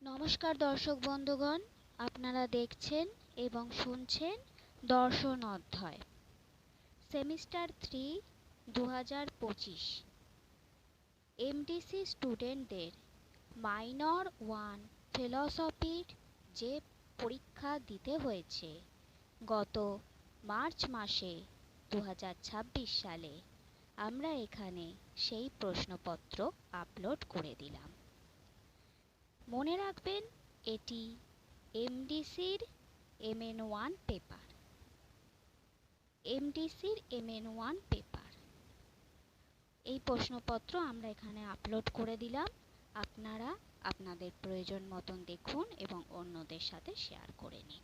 নমস্কার দর্শক বন্ধুগণ, আপনারা দেখছেন এবং শুনছেন দর্শন অধ্যায় সেমিস্টার 3 2025 এমডিসি স্টুডেন্টদের মাইনর 1 ফিলসফির যে পরীক্ষা দিতে হয়েছে গত মার্চ মাসে 2026 সালে, আমরা এখানে সেই প্রশ্নপত্র আপলোড করে দিলাম। মনে রাখবেন, এটি এমডিসির MN1 পেপার। এই প্রশ্নপত্র আমরা এখানে আপলোড করে দিলাম। আপনারা আপনাদের প্রয়োজন মতন দেখুন এবং অন্যদের সাথে শেয়ার করে নিন।